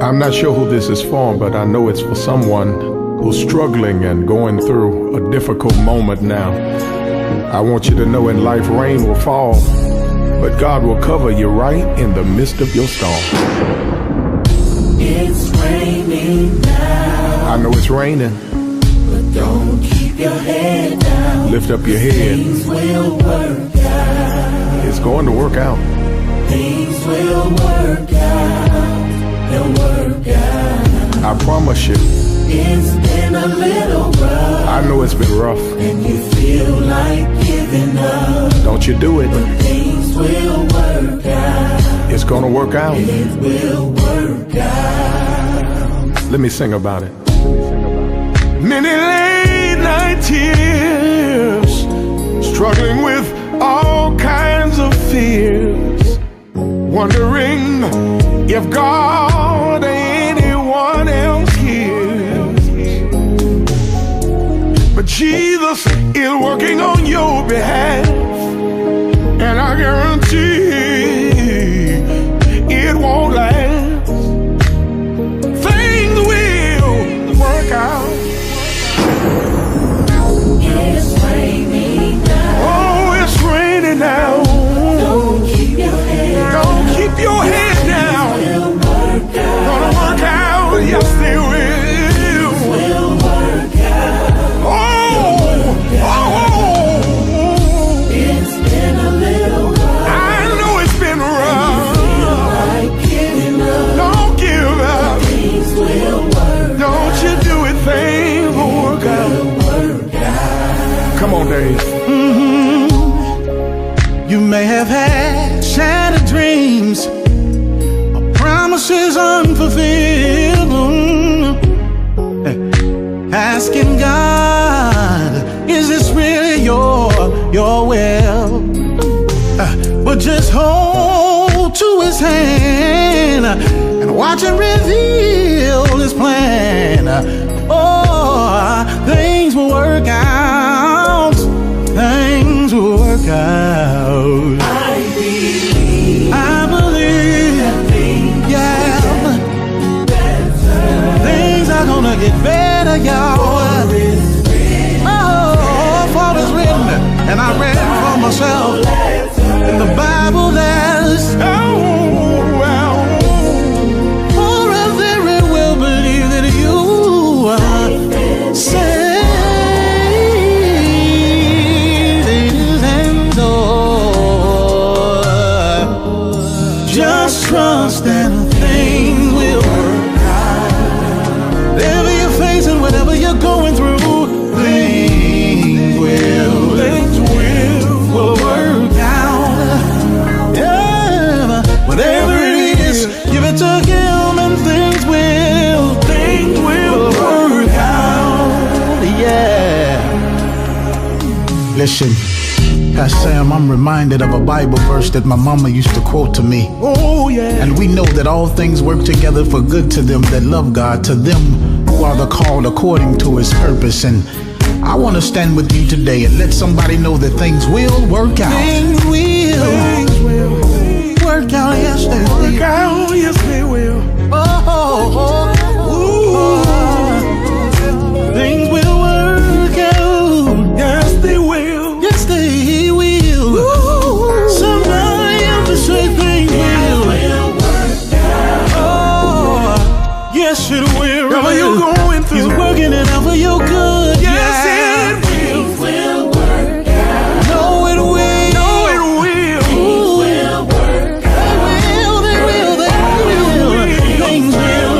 I'm not sure who this is for, but I know it's for someone who's struggling and going through a difficult moment now. I want you to know in life rain will fall, but God will cover you right in the midst of your storm. It's raining now. I know it's raining, but don't keep your head down. Lift up your head. Things will work out. It's going to work out. Things will work out. They'll work out. I promise you. It's been a little rough. I know it's been rough. And you feel like giving up. Don't you do it. But things will work out. It's gonna work out. It will work out. Let me sing about it. Many late night tears, struggling with all kinds of fears, wondering if God or anyone else hears. But Jesus is working on your behalf, and I guarantee it won't last. Things will work out. It's raining now. Oh, it's raining now. Don't keep your head down. Don't keep your head down. Will work out. Gonna work out. Yes, they will. Will work out. Oh. It's been a little rough. I know it's been rough. Like giving up. Don't give up. Things will work. Don't you do it, things will work out. Work out. Come on, Dave. You may have had shattered dreams, promises unfulfilled. Asking God, is this really your will? But just hold to his hand and watch him reveal his plan. Oh, things will work out. Things will work out. I believe. Yeah. Things are gonna get better, y'all. Oh, for it's written, and I read it for myself in the Bible. There's for I very well believe that you say. Just trust that things will work out. Whatever you're facing, whatever you're going through, things will work out. Yeah, whatever it is, give it to him and things will work out. Yeah. Listen. Pastor Sam, I'm reminded of a Bible verse that my mama used to quote to me. Oh, yeah. And we know that all things work together for good to them that love God, to them who are the called according to his purpose. And I want to stand with you today and let somebody know that things will work out. Things will Work out, yes they will. work out. Yes, they will. Things will work out. Yes, they will. Yes, they will. Somebody else to say things will work out. Oh, yes it will. Whatever you're going through, He's working it out for your good. yes, yeah. it will. Things will work out. No, it will. No, it will. Things will work out. They will. Things will.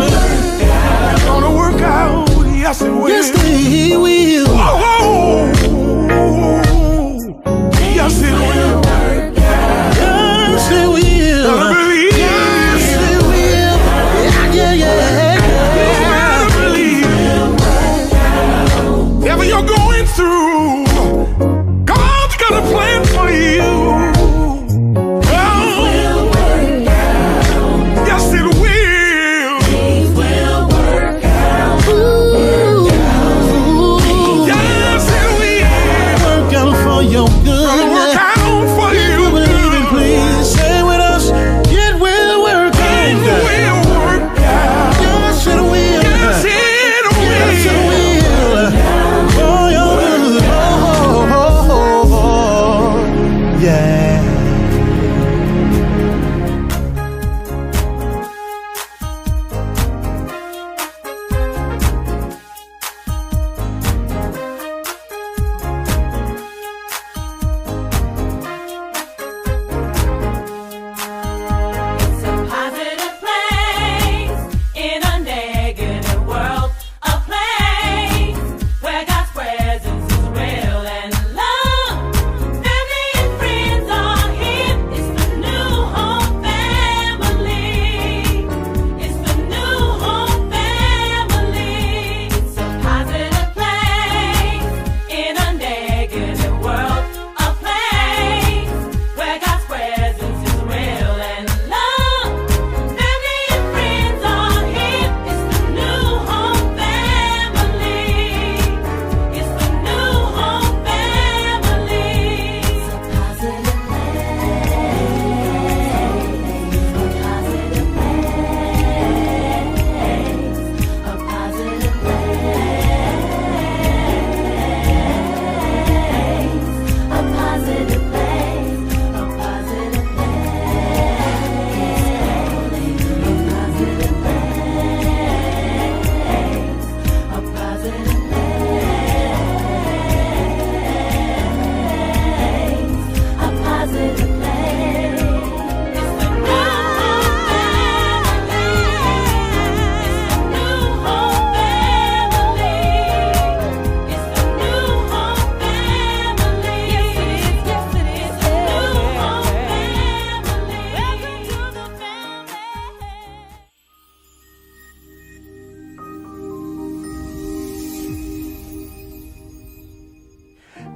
It's gonna work out. Yes, it will. Yes, they will. Oh, yes, it will. Work out. Yes, they will. Gotta believe. Yes, they will. Yeah. Gotta believe.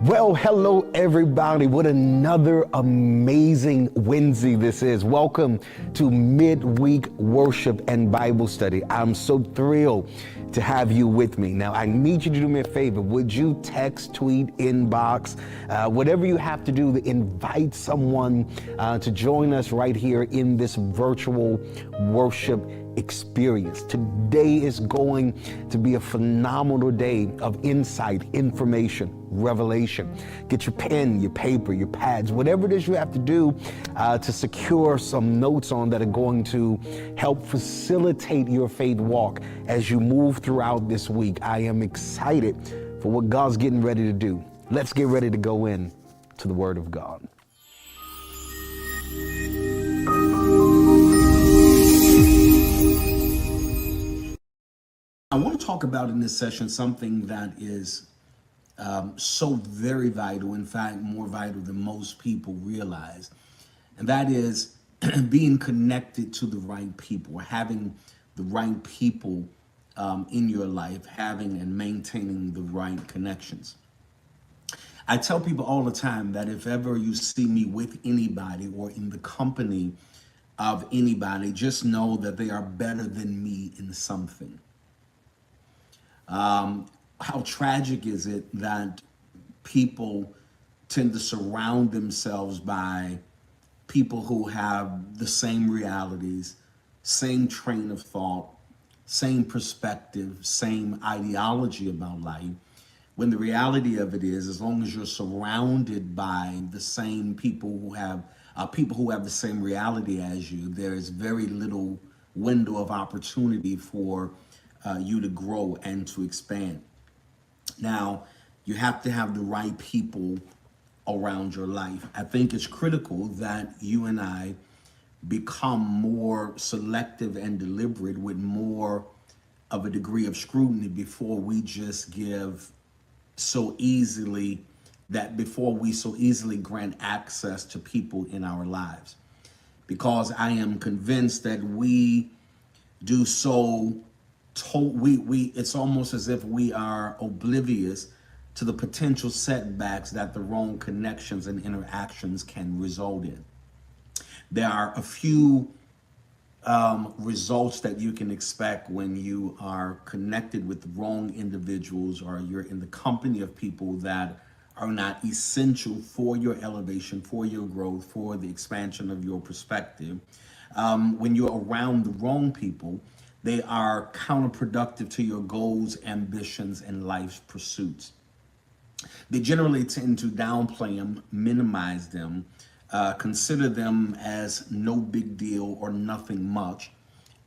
Well, hello everybody. What another amazing Wednesday this is. Welcome to midweek worship and Bible study. I'm so thrilled to have you with me. Now, I need you to do me a favor. Would you text, tweet, inbox, whatever you have to do to invite someone to join us right here in this virtual worship experience. Today is going to be a phenomenal day of insight, information, revelation. Get your pen, your paper, your pads, whatever it is you have to do to secure some notes on that are going to help facilitate your faith walk as you move throughout this week. I am excited for what God's getting ready to do. Let's get ready to go in to the Word of God. I want to talk about in this session something that is so very vital, in fact, more vital than most people realize. And that is being connected to the right people, having the right people in your life, having and maintaining the right connections. I tell people all the time that if ever you see me with anybody or in the company of anybody, just know that they are better than me in something. How tragic is it that people tend to surround themselves by people who have the same realities, same train of thought, same perspective, same ideology about life, when the reality of it is, as long as you're surrounded by the same people who have the same reality as you, there is very little window of opportunity for you to grow and to expand. Now, you have to have the right people around your life. I think it's critical that you and I become more selective and deliberate with more of a degree of scrutiny before we so easily grant access to people in our lives. Because I am convinced that we do so it's almost as if we are oblivious to the potential setbacks that the wrong connections and interactions can result in. There are a few results that you can expect when you are connected with the wrong individuals or you're in the company of people that are not essential for your elevation, for your growth, for the expansion of your perspective. When you're around the wrong people, they are counterproductive to your goals, ambitions, and life's pursuits. They generally tend to downplay them, minimize them, consider them as no big deal or nothing much.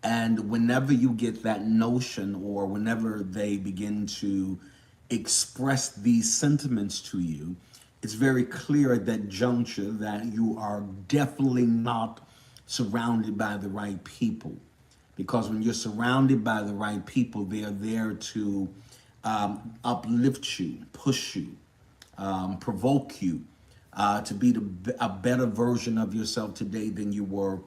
And whenever you get that notion or whenever they begin to express these sentiments to you, it's very clear at that juncture that you are definitely not surrounded by the right people. Because when you're surrounded by the right people, they are there to uplift you, push you, provoke you to be a better version of yourself today than you were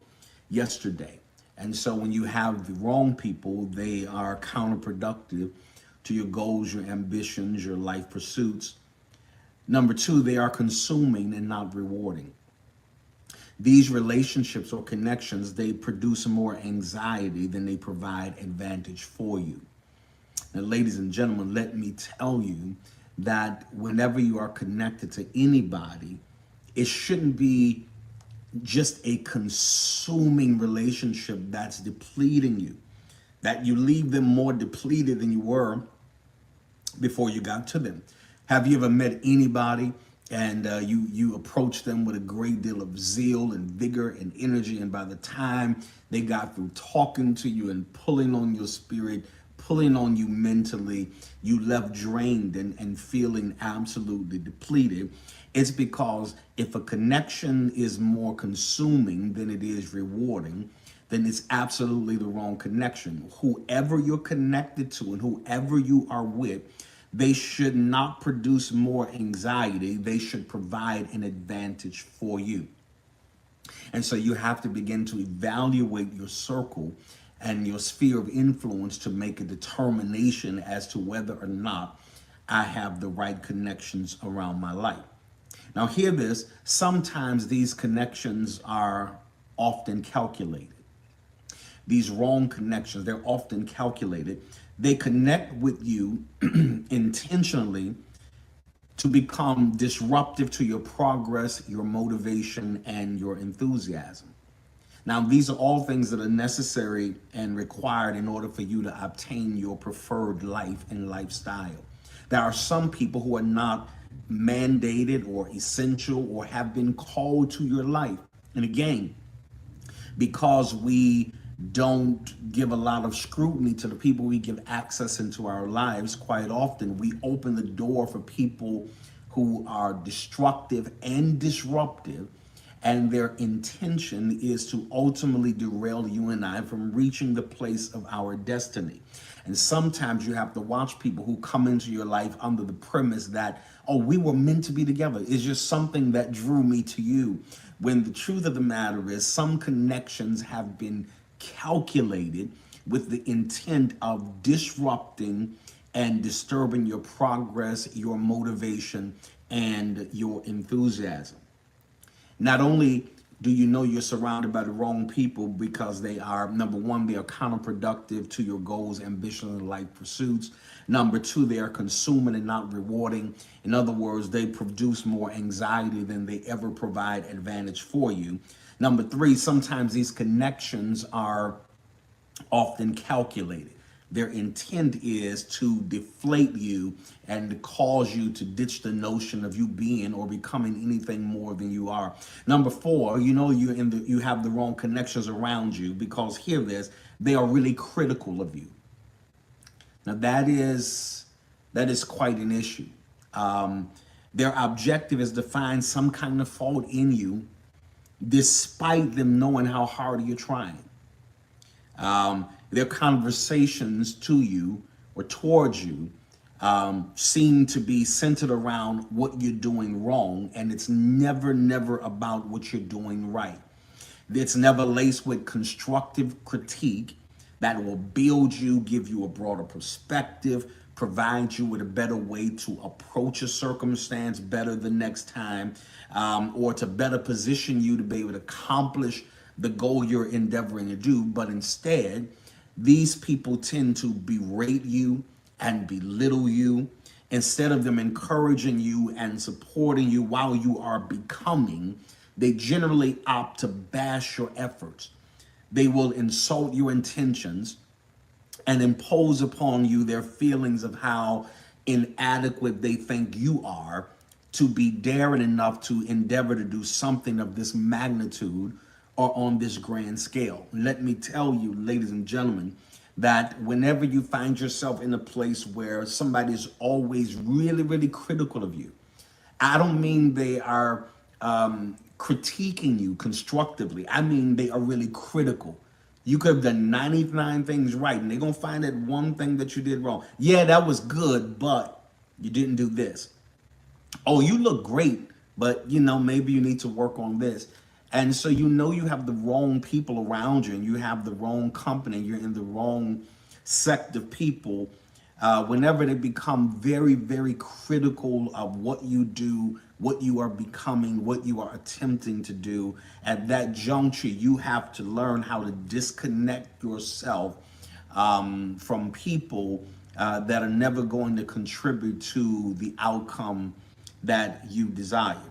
yesterday. And so when you have the wrong people, they are counterproductive to your goals, your ambitions, your life pursuits. Number two, they are consuming and not rewarding. These relationships or connections, they produce more anxiety than they provide advantage for you. Now, ladies and gentlemen, let me tell you that whenever you are connected to anybody, it shouldn't be just a consuming relationship that's depleting you, that you leave them more depleted than you were before you got to them. Have you ever met anybody and you approach them with a great deal of zeal and vigor and energy, and by the time they got through talking to you and pulling on your spirit, pulling on you mentally, you left drained and feeling absolutely depleted? It's because if a connection is more consuming than it is rewarding, then it's absolutely the wrong connection. Whoever you're connected to and whoever you are with, they should not produce more anxiety. They should provide an advantage for you. And so you have to begin to evaluate your circle and your sphere of influence to make a determination as to whether or not I have the right connections around my life. Now, hear this. Sometimes these connections are often calculated. These wrong connections, they're often calculated. They connect with you intentionally to become disruptive to your progress, your motivation, and your enthusiasm. Now, these are all things that are necessary and required in order for you to obtain your preferred life and lifestyle. There are some people who are not mandated or essential or have been called to your life. And again, because we don't give a lot of scrutiny to the people we give access into our lives, quite often we open the door for people who are destructive and disruptive, and their intention is to ultimately derail you and I from reaching the place of our destiny. And sometimes you have to watch people who come into your life under the premise that, oh, we were meant to be together. It's just something that drew me to you. When the truth of the matter is, some connections have been calculated with the intent of disrupting and disturbing your progress, your motivation, and your enthusiasm. Not only do you know you're surrounded by the wrong people because they are, number one, they are counterproductive to your goals, ambitions, and life pursuits. Number two, they are consuming and not rewarding. In other words, they produce more anxiety than they ever provide advantage for you. Number three, sometimes these connections are often calculated. Their intent is to deflate you and to cause you to ditch the notion of you being or becoming anything more than you are. Number four, you know you have the wrong connections around you because, hear this, they are really critical of you. Now that is quite an issue. Their objective is to find some kind of fault in you, despite them knowing how hard you're trying. Their conversations to you or towards you seem to be centered around what you're doing wrong, and it's never about what you're doing right. It's never laced with constructive critique that will build you, give you a broader perspective, provide you with a better way to approach a circumstance better the next time, or to better position you to be able to accomplish the goal you're endeavoring to do. But instead, these people tend to berate you and belittle you. Instead of them encouraging you and supporting you while you are becoming, they generally opt to bash your efforts. They will insult your intentions and impose upon you their feelings of how inadequate they think you are to be daring enough to endeavor to do something of this magnitude or on this grand scale. Let me tell you, ladies and gentlemen, that whenever you find yourself in a place where somebody is always really critical of you, I don't mean they are critiquing you constructively. I mean they are really critical. You could have done 99 things right, and they're going to find that one thing that you did wrong. Yeah, that was good, but you didn't do this. Oh, you look great, but maybe you need to work on this. And so you have the wrong people around you, and you have the wrong company, you're in the wrong sect of people. Whenever they become very critical of what you do, what you are becoming, what you are attempting to do, at that juncture, you have to learn how to disconnect yourself from people that are never going to contribute to the outcome that you desire.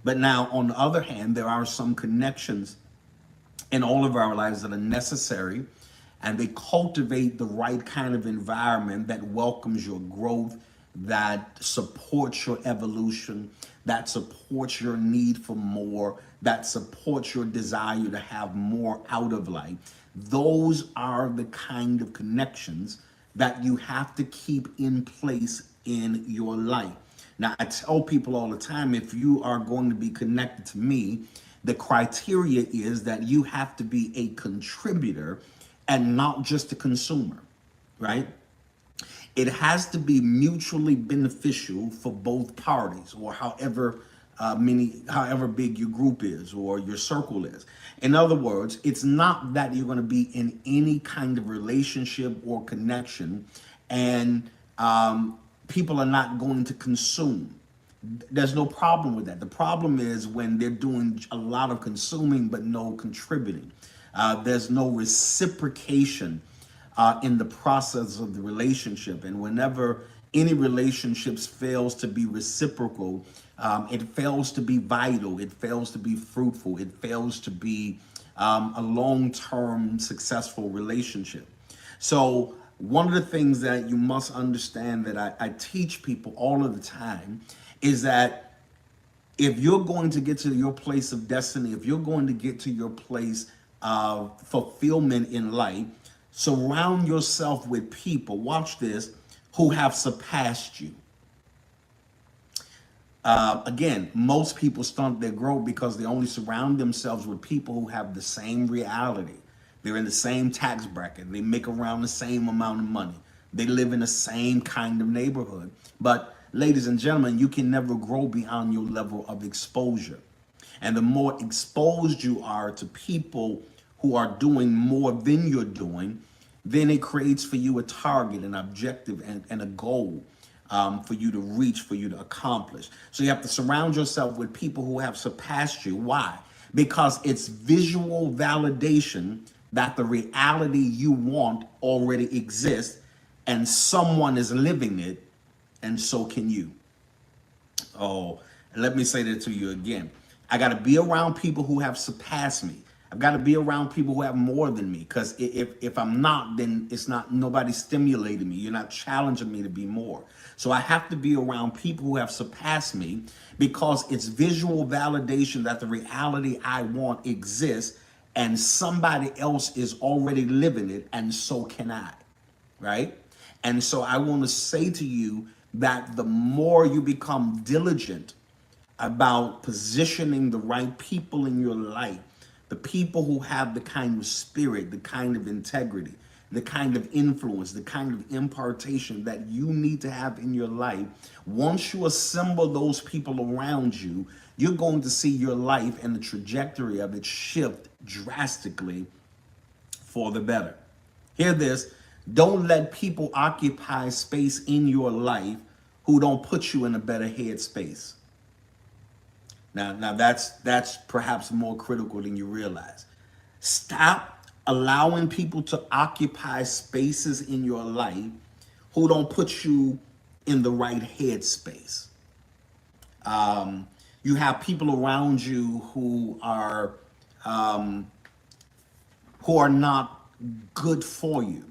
But now, on the other hand, there are some connections in all of our lives that are necessary, and they cultivate the right kind of environment that welcomes your growth, that supports your evolution, that supports your need for more, that supports your desire to have more out of life. Those are the kind of connections that you have to keep in place in your life. Now, I tell people all the time, if you are going to be connected to me, the criteria is that you have to be a contributor and not just a consumer, right? It has to be mutually beneficial for both parties, or however big your group is or your circle is. In other words, it's not that you're going to be in any kind of relationship or connection and people are not going to consume. There's no problem with that. The problem is when they're doing a lot of consuming but no contributing. There's no reciprocation in the process of the relationship. And whenever any relationships fails to be reciprocal, it fails to be vital, it fails to be fruitful, it fails to be a long-term successful relationship. So one of the things that you must understand that I teach people all of the time is that if you're going to get to your place of destiny, if you're going to get to your place of fulfillment in life, surround yourself with people, watch this, who have surpassed you. Again, most people stunt their growth because they only surround themselves with people who have the same reality. They're in the same tax bracket. They make around the same amount of money. They live in the same kind of neighborhood. But ladies and gentlemen, you can never grow beyond your level of exposure. And the more exposed you are to people who are doing more than you're doing, then it creates for you a target, an objective, and a goal for you to reach, for you to accomplish. So you have to surround yourself with people who have surpassed you. Why? Because it's visual validation that the reality you want already exists and someone is living it, and so can you. Oh, and let me say that to you again. I got to be around people who have surpassed me. I've got to be around people who have more than me, because if I'm not, then it's not, nobody stimulating me. You're not challenging me to be more. So I have to be around people who have surpassed me, because it's visual validation that the reality I want exists and somebody else is already living it, and so can I, right? And so I want to say to you that the more you become diligent about positioning the right people in your life, the people who have the kind of spirit, the kind of integrity, the kind of influence, the kind of impartation that you need to have in your life, once you assemble those people around you, you're going to see your life and the trajectory of it shift drastically for the better. Hear this. Don't let people occupy space in your life who don't put you in a better headspace. Now that's perhaps more critical than you realize. Stop allowing people to occupy spaces in your life who don't put you in the right headspace. You have people around you who are not good for you.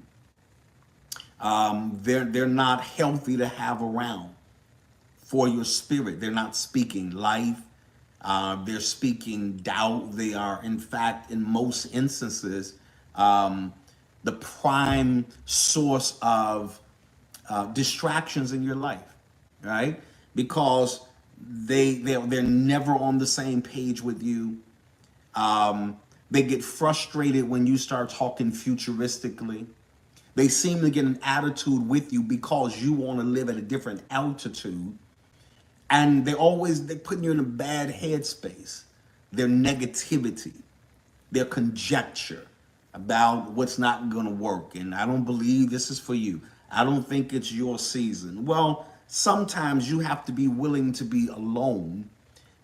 They're not healthy to have around for your spirit. They're not speaking life. They're speaking doubt. They are, in fact, in most instances, the prime source of distractions in your life, right? Because they're never on the same page with you. They get frustrated when you start talking futuristically. They seem to get an attitude with you because you want to live at a different altitude. And they're putting you in a bad headspace. Their negativity, their conjecture about what's not going to work. And I don't believe this is for you. I don't think it's your season. Well, sometimes you have to be willing to be alone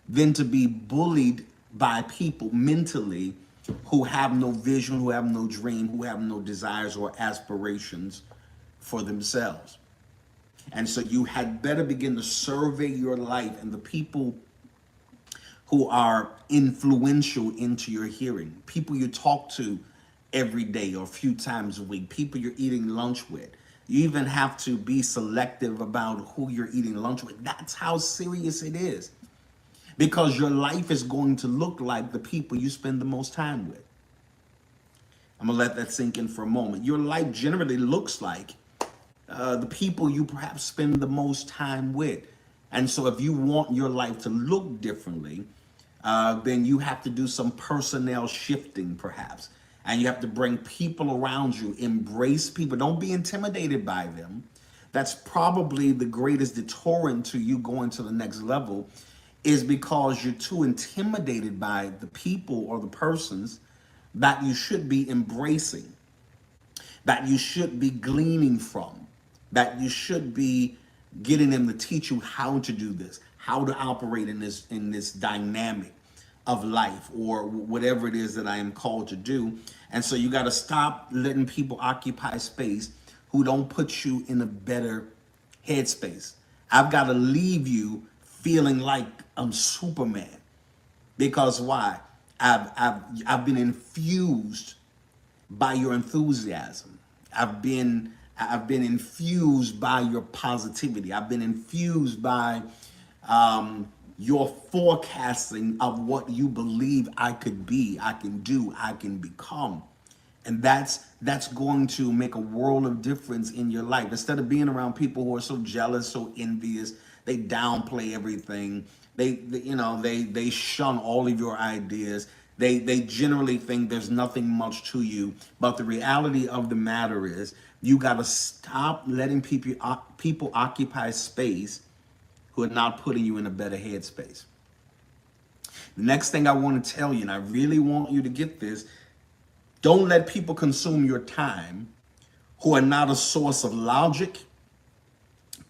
than to be bullied by people mentally who have no vision, who have no dream, who have no desires or aspirations for themselves. And so you had better begin to survey your life and the people who are influential into your hearing, people you talk to every day or a few times a week, people you're eating lunch with. You even have to be selective about who you're eating lunch with. That's how serious it is. Because your life is going to look like the people you spend the most time with. I'm going to let that sink in for a moment. Your life generally looks like the people you perhaps spend the most time with. And so if you want your life to look differently, then you have to do some personnel shifting perhaps. And you have to bring people around you, embrace people. Don't be intimidated by them. That's probably the greatest deterrent to you going to the next level, is because you're too intimidated by the people or the persons that you should be embracing, that you should be gleaning from, that you should be getting them to teach you how to do this, how to operate in this dynamic of life, or whatever it is that I am called to do. And so you got to stop letting people occupy space who don't put you in a better headspace. I've got to leave you feeling like I'm Superman. Because why? I've been infused by your enthusiasm. I've been infused by your positivity. I've been infused by your forecasting of what you believe I could be, I can do, I can become. And that's going to make a world of difference in your life. Instead of being around people who are so jealous, so envious, they downplay everything. They shun all of your ideas. They generally think there's nothing much to you. But the reality of the matter is, you got to stop letting people occupy space who are not putting you in a better headspace. The next thing I want to tell you, and I really want you to get this, don't let people consume your time who are not a source of logic,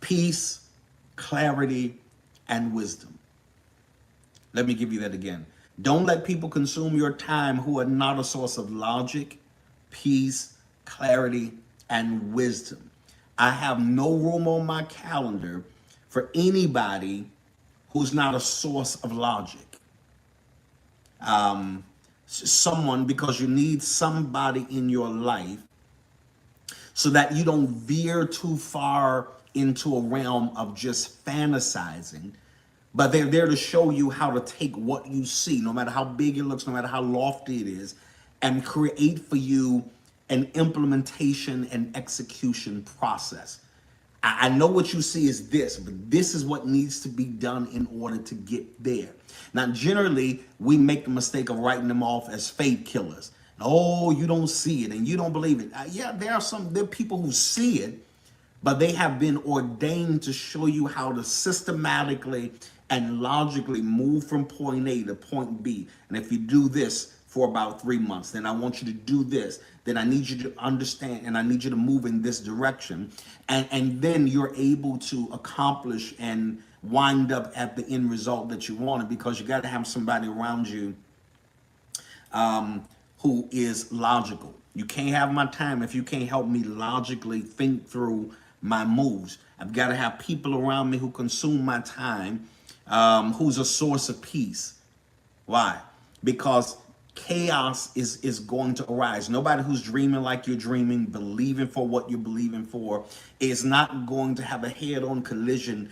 peace, clarity, and wisdom. Let me give you that again. Don't let people consume your time who are not a source of logic, peace, clarity, and wisdom. I have no room on my calendar for anybody who's not a source of logic. Someone, because you need somebody in your life so that you don't veer too far into a realm of just fantasizing, but they're there to show you how to take what you see, no matter how big it looks, no matter how lofty it is, and create for you an implementation and execution process. I know what you see is this, but this is what needs to be done in order to get there. Now, generally, we make the mistake of writing them off as faith killers. Oh, you don't see it and you don't believe it. Yeah, there are people who see it, but they have been ordained to show you how to systematically and logically move from point A to point B. And if you do this for about 3 months, then I want you to do this. Then I need you to understand, and I need you to move in this direction. And then you're able to accomplish and wind up at the end result that you wanted, because you got to have somebody around you who is logical. You can't have my time if you can't help me logically think through my moves. I've got to have people around me who consume my time, who's a source of peace. Why? Because chaos is going to arise. Nobody who's dreaming like you're dreaming, believing for what you're believing for, is not going to have a head-on collision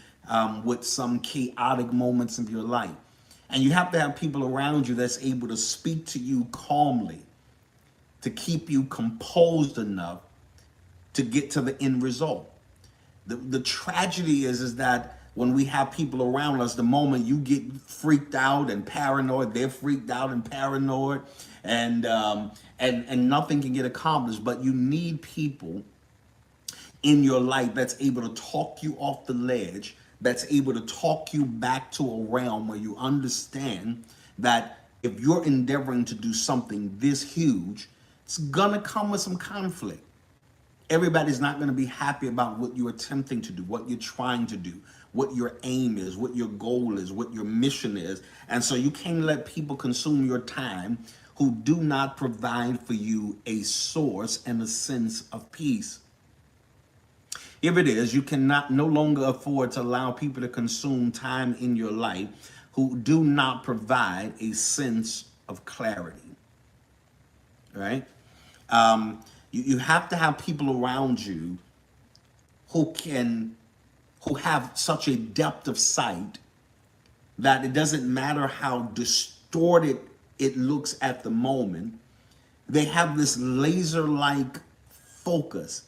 with some chaotic moments of your life. And you have to have people around you that's able to speak to you calmly, to keep you composed enough to get to the end result. The tragedy is that when we have people around us, the moment you get freaked out and paranoid, they're freaked out and paranoid, and nothing can get accomplished. But you need people in your life that's able to talk you off the ledge, that's able to talk you back to a realm where you understand that if you're endeavoring to do something this huge, it's gonna come with some conflict. Everybody's not going to be happy about what you're attempting to do, what you're trying to do, what your aim is, what your goal is, what your mission is. And so you can't let people consume your time who do not provide for you a source and a sense of peace. Here it is. You cannot no longer afford to allow people to consume time in your life who do not provide a sense of clarity. Right? You have to have people around you who have such a depth of sight that it doesn't matter how distorted it looks at the moment. They have this laser-like focus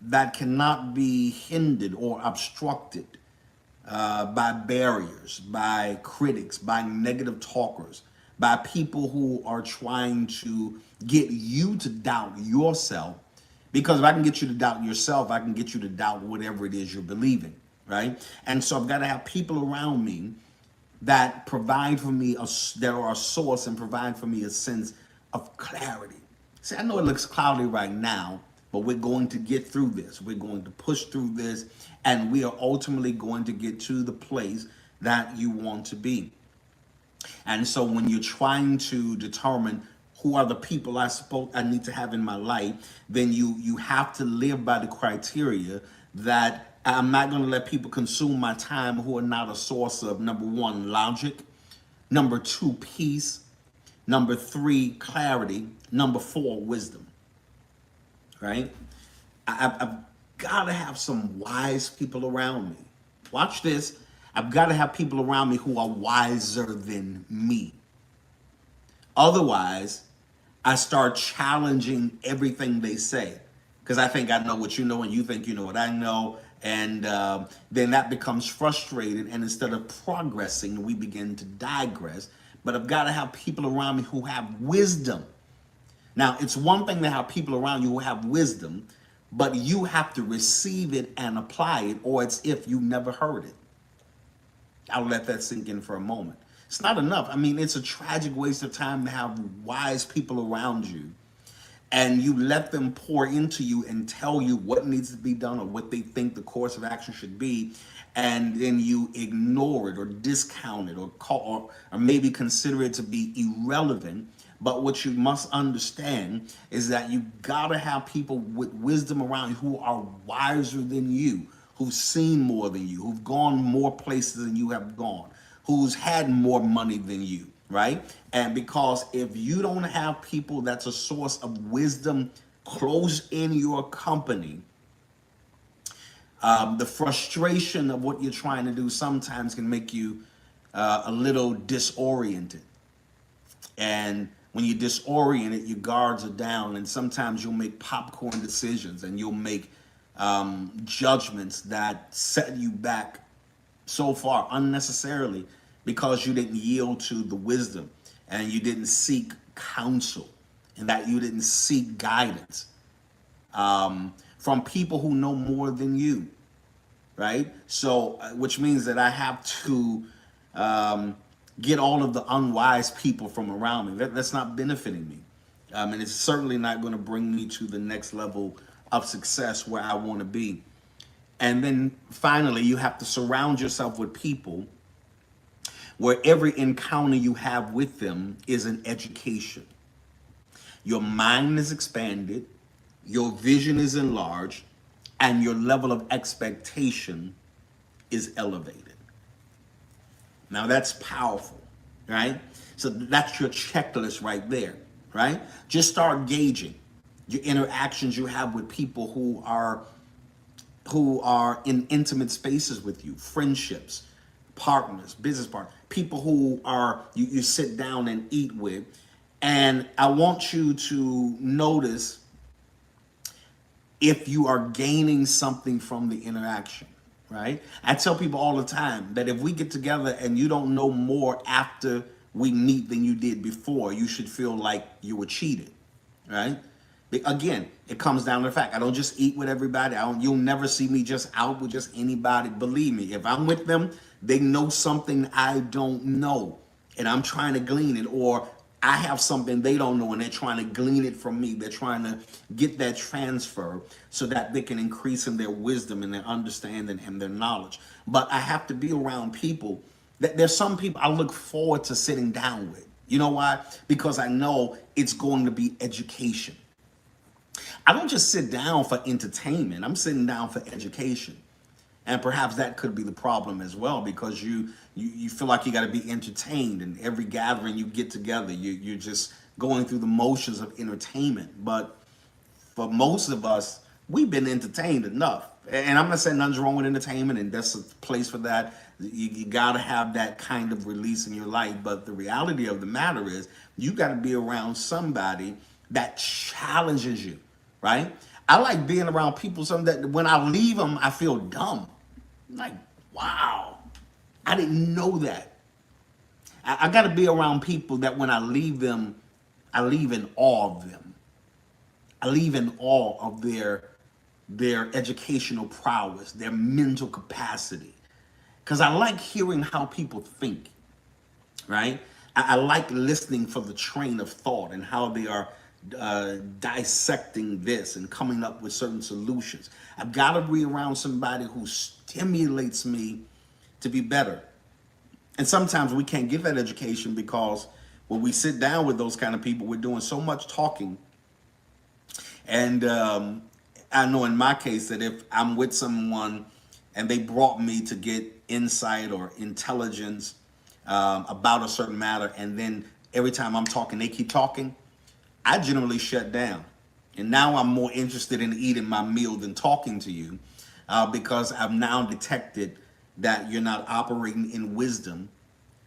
that cannot be hindered or obstructed by barriers, by critics, by negative talkers, by people who are trying to get you to doubt yourself. Because if I can get you to doubt yourself, I can get you to doubt whatever it is you're believing, right? And so I've got to have people around me that provide for me, that are a source and provide for me a sense of clarity. See, I know it looks cloudy right now, but we're going to get through this. We're going to push through this, and we are ultimately going to get to the place that you want to be. And so when you're trying to determine who are the people I need to have in my life, then you have to live by the criteria that I'm not going to let people consume my time who are not a source of, number one, logic, number two, peace, number three, clarity, number four, wisdom, right? I've got to have some wise people around me. Watch this. I've got to have people around me who are wiser than me. Otherwise, I start challenging everything they say because I think I know what you know and you think you know what I know. And then that becomes frustrating. And instead of progressing, we begin to digress. But I've got to have people around me who have wisdom. Now, it's one thing to have people around you who have wisdom, but you have to receive it and apply it, or it's if you never heard it. I'll let that sink in for a moment. It's not enough. I mean, it's a tragic waste of time to have wise people around you and you let them pour into you and tell you what needs to be done or what they think the course of action should be, and then you ignore it or discount it or call or maybe consider it to be irrelevant. But what you must understand is that you gotta have people with wisdom around you who are wiser than you, who've seen more than you, who've gone more places than you have gone, who's had more money than you, right? And because if you don't have people that's a source of wisdom close in your company, the frustration of what you're trying to do sometimes can make you a little disoriented. And when you're disoriented, your guards are down, and sometimes you'll make popcorn decisions and you'll make judgments that set you back so far unnecessarily because you didn't yield to the wisdom and you didn't seek counsel and that you didn't seek guidance from people who know more than you, right? So, which means that I have to get all of the unwise people from around me. That's not benefiting me. And it's certainly not going to bring me to the next level of success where I want to be. And then finally, you have to surround yourself with people where every encounter you have with them is an education. Your mind is expanded, your vision is enlarged, and your level of expectation is elevated. Now that's powerful, right? So that's your checklist right there, right? Just start gauging your interactions you have with people who are in intimate spaces with you, friendships, partners, business partners, people who are you sit down and eat with. And I want you to notice if you are gaining something from the interaction, right? I tell people all the time that if we get together and you don't know more after we meet than you did before, you should feel like you were cheated, right? Again, it comes down to the fact I don't just eat with everybody. You'll never see me just out with just anybody. Believe me, if I'm with them, they know something I don't know, and I'm trying to glean it, or I have something they don't know and they're trying to glean it from me. They're trying to get that transfer so that they can increase in their wisdom and their understanding and their knowledge. But I have to be around people that there's some people I look forward to sitting down with. You know why? Because I know it's going to be education. I don't just sit down for entertainment. I'm sitting down for education. And perhaps that could be the problem as well, because you feel like you got to be entertained, and every gathering you get together, you're just going through the motions of entertainment. But for most of us, we've been entertained enough. And I'm not saying nothing's wrong with entertainment, and that's a place for that. You got to have that kind of release in your life. But the reality of the matter is you got to be around somebody that challenges you, right? I like being around people that when I leave them, I feel dumb. Like, wow, I didn't know that. I got to be around people that when I leave them, I leave in awe of them. I leave in awe of their educational prowess, their mental capacity. Because I like hearing how people think, right? I like listening for the train of thought and how they are dissecting this and coming up with certain solutions. I've got to be around somebody who stimulates me to be better. And sometimes we can't get that education because when we sit down with those kind of people, we're doing so much talking. And I know in my case that if I'm with someone and they brought me to get insight or intelligence about a certain matter, and then every time I'm talking, they keep talking, I generally shut down. And now I'm more interested in eating my meal than talking to you because I've now detected that you're not operating in wisdom,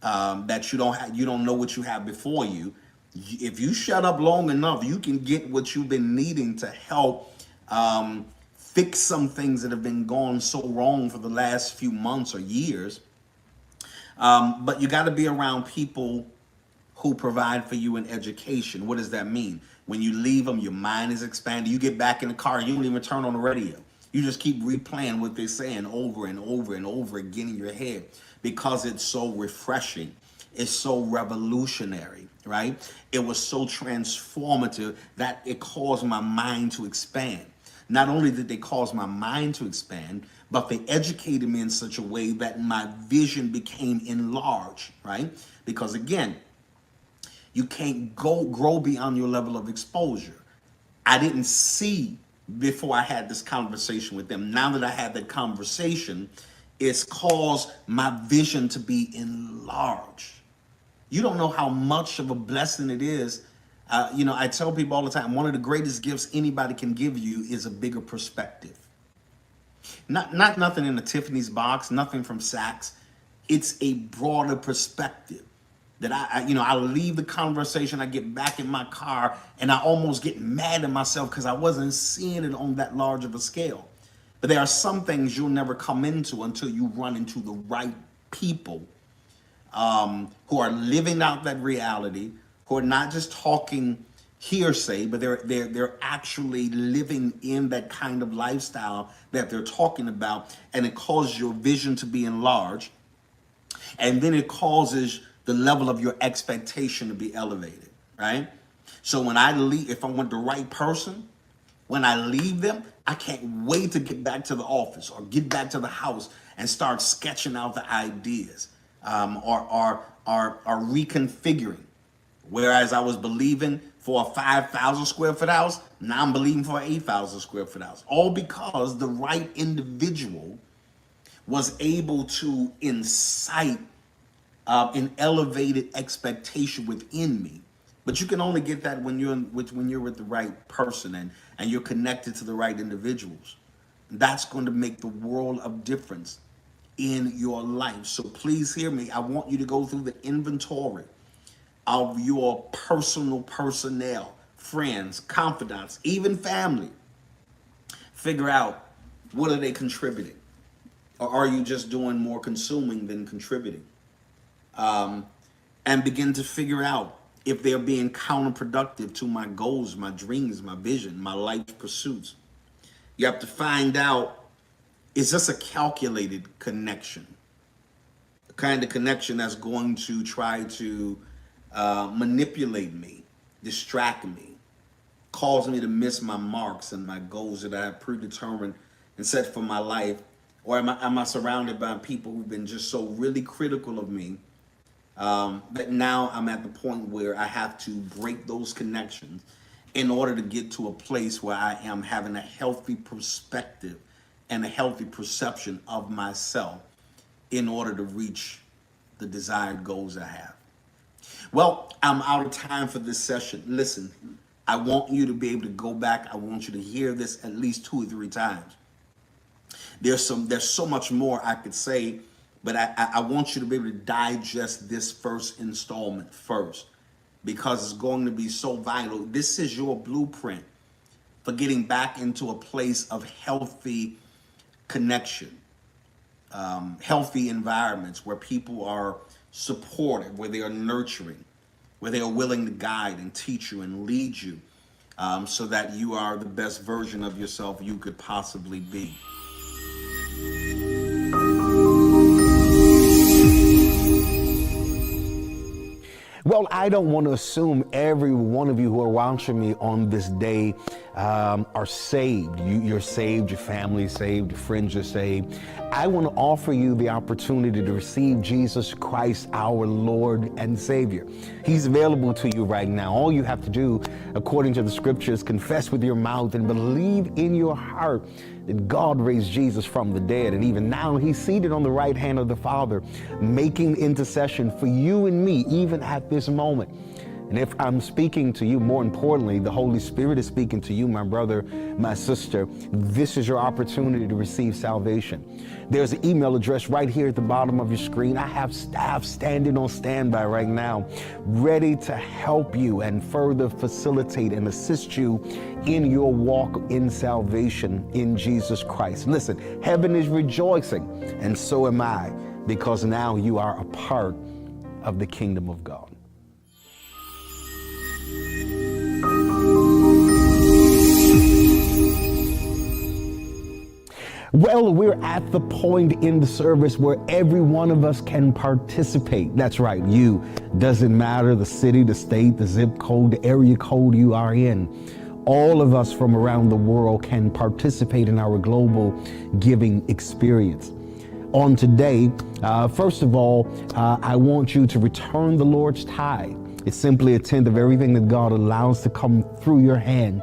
that you don't know what you have before you. If you shut up long enough, you can get what you've been needing to help fix some things that have been gone so wrong for the last few months or years. But you got to be around people who provide for you in education. What does that mean? When you leave them, your mind is expanded. You get back in the car, you don't even turn on the radio. You just keep replaying what they're saying over and over and over again in your head because it's so refreshing. It's so revolutionary, right? It was so transformative that it caused my mind to expand. Not only did they cause my mind to expand, but they educated me in such a way that my vision became enlarged, right? Because again, you can't grow beyond your level of exposure. I didn't see before I had this conversation with them. Now that I had that conversation, it's caused my vision to be enlarged. You don't know how much of a blessing it is. I tell people all the time, one of the greatest gifts anybody can give you is a bigger perspective. Not nothing in the Tiffany's box, nothing from Saks. It's a broader perspective that I leave the conversation, I get back in my car, and I almost get mad at myself because I wasn't seeing it on that large of a scale. But there are some things you'll never come into until you run into the right people who are living out that reality, who are not just talking hearsay, but they're actually living in that kind of lifestyle that they're talking about, and it causes your vision to be enlarged, and then it causes the level of your expectation to be elevated, right? So when I leave, if I'm with the right person, when I leave them, I can't wait to get back to the office or get back to the house and start sketching out the ideas or reconfiguring. Whereas I was believing for a 5,000 square foot house, now I'm believing for an 8,000 square foot house. All because the right individual was able to incite an elevated expectation within me. But you can only get that when you're with the right person and you're connected to the right individuals. That's going to make the world of difference in your life. So please hear me. I want you to go through the inventory of your personal personnel, friends, confidants, even family. Figure out, what are they contributing? Or are you just doing more consuming than contributing? And begin to figure out if they're being counterproductive to my goals, my dreams, my vision, my life pursuits. You have to find out, is this a calculated connection? The kind of connection that's going to try to manipulate me, distract me, cause me to miss my marks and my goals that I have predetermined and set for my life? Or am I surrounded by people who've been just so really critical of me that now I'm at the point where I have to break those connections in order to get to a place where I am having a healthy perspective and a healthy perception of myself in order to reach the desired goals I have. Well, I'm out of time for this session. Listen, I want you to be able to go back. I want you to hear this at least 2 or 3 times. There's so much more I could say, but I want you to be able to digest this first installment first, because it's going to be so vital. This is your blueprint for getting back into a place of healthy connection, healthy environments where people are supportive, where they are nurturing, where they are willing to guide and teach you and lead you so that you are the best version of yourself you could possibly be. Well, I don't want to assume every one of you who are watching me on this day are saved. You're saved, your family is saved, your friends are saved. I want to offer you the opportunity to receive Jesus Christ, our Lord and Savior. He's available to you right now. All you have to do, according to the scriptures, confess with your mouth and believe in your heart that God raised Jesus from the dead. And even now he's seated on the right hand of the Father, making intercession for you and me, even at this moment. And if I'm speaking to you, more importantly, the Holy Spirit is speaking to you, my brother, my sister, this is your opportunity to receive salvation. There's an email address right here at the bottom of your screen. I have staff standing on standby right now, ready to help you and further facilitate and assist you in your walk in salvation in Jesus Christ. Listen, heaven is rejoicing, and so am I, because now you are a part of the kingdom of God. Well, we're at the point in the service where every one of us can participate. That's right, you. Doesn't matter the city, the state, the zip code, the area code you are in. All of us from around the world can participate in our global giving experience. On today, first of all, I want you to return the Lord's tithe. It's simply a tenth of everything that God allows to come through your hand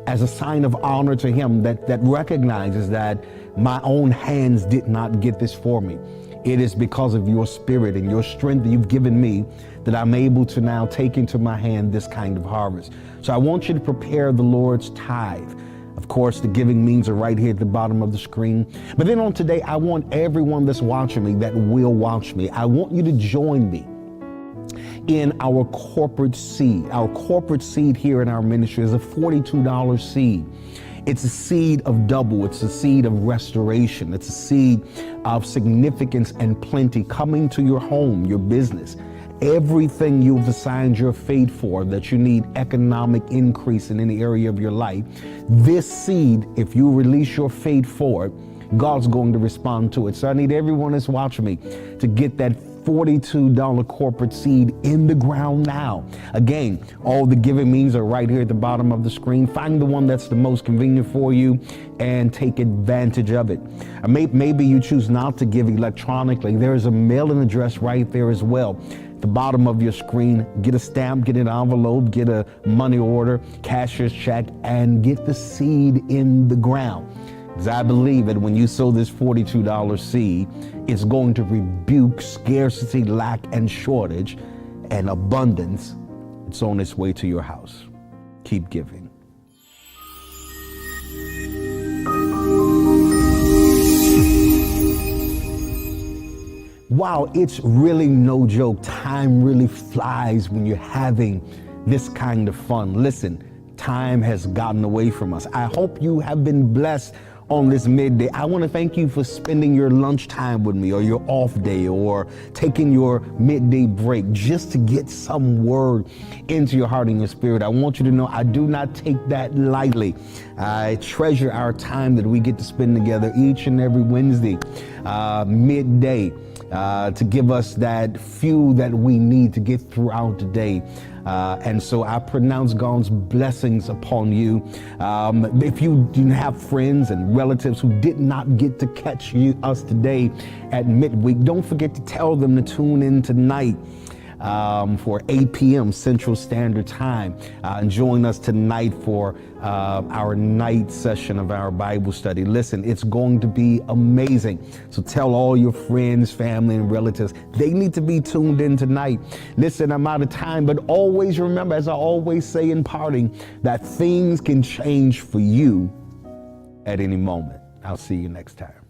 as a sign of honor to Him that recognizes that my own hands did not get this for me. It is because of your spirit and your strength that you've given me that I'm able to now take into my hand this kind of harvest. So I want you to prepare the Lord's tithe. Of course, the giving means are right here at the bottom of the screen. But then on today, I want everyone that's watching me, that will watch me, I want you to join me in our corporate seed. Our corporate seed here in our ministry is a $42 seed. It's a seed of double. It's a seed of restoration. It's a seed of significance and plenty coming to your home, your business. Everything you've assigned your faith for, that you need economic increase in any area of your life, this seed, if you release your faith for it, God's going to respond to it. So I need everyone that's watching me to get that $42 corporate seed in the ground now. Again, all the giving means are right here at the bottom of the screen. Find the one that's the most convenient for you and take advantage of it. Maybe you choose not to give electronically. There is a mailing address right there as well. At the bottom of your screen, get a stamp, get an envelope, get a money order, cashier's check, and get the seed in the ground. Because I believe that when you sow this $42 seed, it's going to rebuke scarcity, lack, and shortage, and abundance. It's on its way to your house. Keep giving. Wow, it's really no joke. Time really flies when you're having this kind of fun. Listen, time has gotten away from us. I hope you have been blessed on this midday. I want to thank you for spending your lunchtime with me, or your off day, or taking your midday break just to get some word into your heart and your spirit. I want you to know I do not take that lightly. I treasure our time that we get to spend together each and every Wednesday, midday, to give us that fuel that we need to get throughout the day. And so I pronounce God's blessings upon you. If you do have friends and relatives who did not get to catch us today at midweek, don't forget to tell them to tune in tonight for 8 p.m. Central Standard Time. And join us tonight for our night session of our Bible study. Listen, it's going to be amazing. So tell all your friends, family, and relatives, they need to be tuned in tonight. Listen, I'm out of time, but always remember, as I always say in parting, that things can change for you at any moment. I'll see you next time.